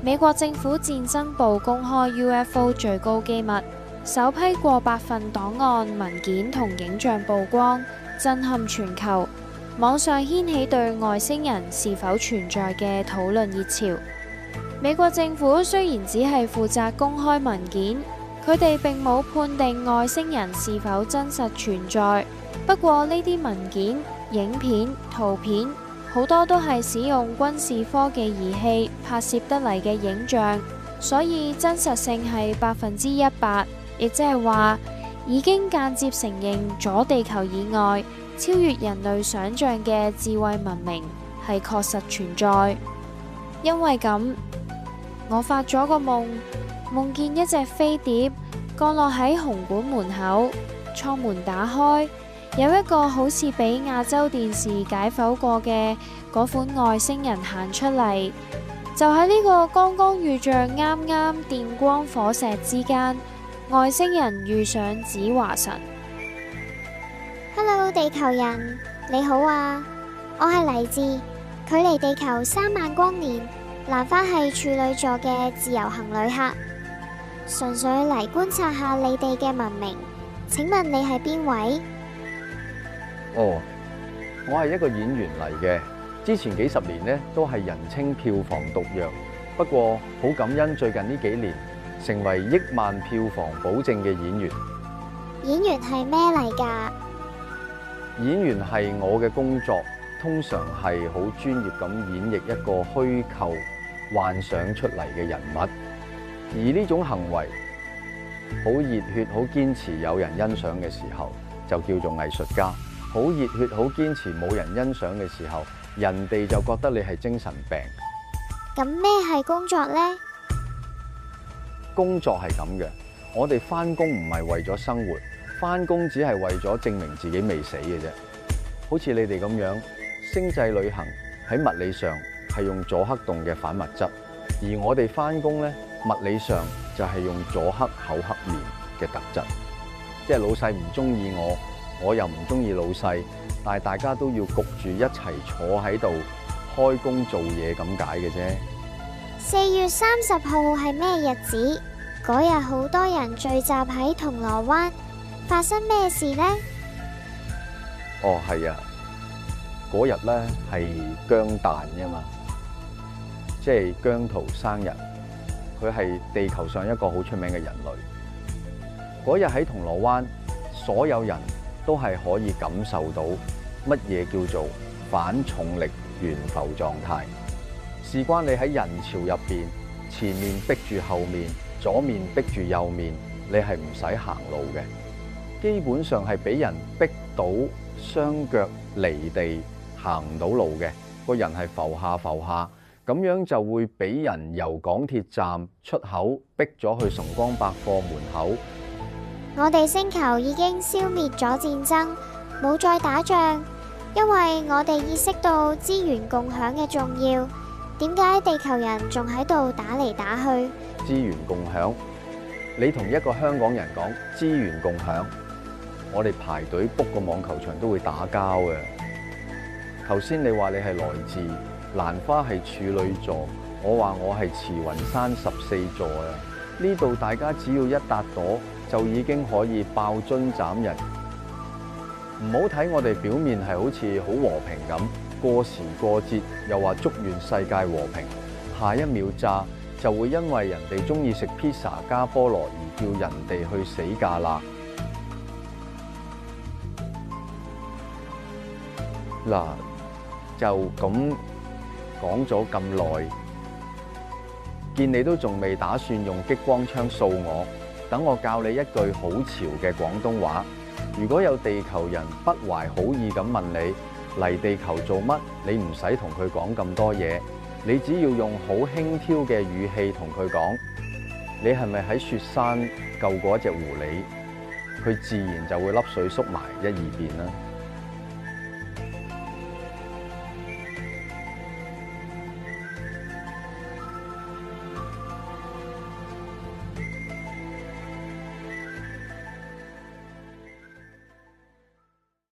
美國政府戰爭部公開 UFO 最高機密，首批過百份檔案、文件同影像曝光，震撼全球。網上掀起對外星人是否存在嘅討論熱潮。美國政府雖然只係負責公開文件，佢哋並冇判定外星人是否真實存在。不過呢啲文件、影片、圖片好多都係使用軍事科技儀器拍攝得嚟嘅影像，所以真實性係100%，亦即係話已經間接承認咗地球以外超越人類想象嘅智慧文明係確實存在。因為咁，我發咗個夢，夢見一隻飛碟降落喺紅館門口，艙門打開，有一個好似俾亞洲電視解剖過嘅嗰款外星人行出嚟，就喺呢個剛剛遇着啱啱電光火石之間，外星人遇上子華神。Hello， 地球人，你好啊！我係嚟自距離地球3萬光年，蘭花係處女座嘅自由行旅客，純粹嚟觀察下你哋嘅文明。請問你係邊位？哦，我係一個演員嚟嘅，之前幾十年呢都係人稱票房毒藥，不過好感恩最近呢幾年成為億萬票房保證嘅演員。演員係咩嚟㗎？演員係我嘅工作，通常係好專業咁演繹一個虛構幻想出嚟嘅人物，而呢種行為好熱血、好堅持，有人欣賞嘅時候就叫做藝術家。好熱血、好堅持，冇人欣賞嘅時候，人哋就覺得你係精神病。咁咩係工作呢？工作係咁嘅，我哋返工唔係為咗生活，返工只係為咗證明自己未死嘅啫。好似你哋咁樣，星際旅行喺物理上係用阻克動嘅反物質，而我哋返工呢，物理上就係用阻克厚克面嘅特質，即係老細唔中意我又唔中意老細，但係大家都要焗住一齊坐喺度開工做嘢咁解嘅啫。4月30號係咩日子？嗰日好多人聚集喺銅鑼灣，發生咩事呢？哦，係啊，嗰日呢係姜誕㗎嘛，即係姜濤生日，佢係地球上一個好出名嘅人類。嗰日喺銅鑼灣，所有人都係可以感受到乜嘢叫做反重力懸浮狀態。事關你喺人潮入邊，前面逼住後面，左面逼住右面，你係唔使行路嘅，基本上係俾人逼到雙腳離地，行唔到路嘅，個人係浮下浮下，咁樣就會俾人由港鐵站出口逼咗去崇光百貨門口。我哋星球已經消滅咗戰爭，冇再打仗，因為我哋意識到資源共享嘅重要。點解地球人仲喺度打嚟打去？資源共享，你同一個香港人講資源共享，我哋排隊 book 個網球場都會打交嘅。頭先你話你係來自蘭花係處女座，我話我係慈雲山14座啊。呢度大家只要一笪朵就已經可以爆樽斬人。唔好睇我哋表面係好似好和平咁，過時過節又話祝願世界和平，下一秒炸就會因為人哋中意食披薩加菠蘿而叫人哋去死架啦。嗱，就咁講咗咁耐，見你都仲未打算用激光槍掃我，等我教你一句好潮嘅廣東話。如果有地球人不懷好意咁問你嚟地球做乜，你唔使同佢講咁多嘢，你只要用好輕佻嘅語氣同佢講，你係咪喺雪山救過一隻狐狸？佢自然就會粒水縮埋一二邊啦。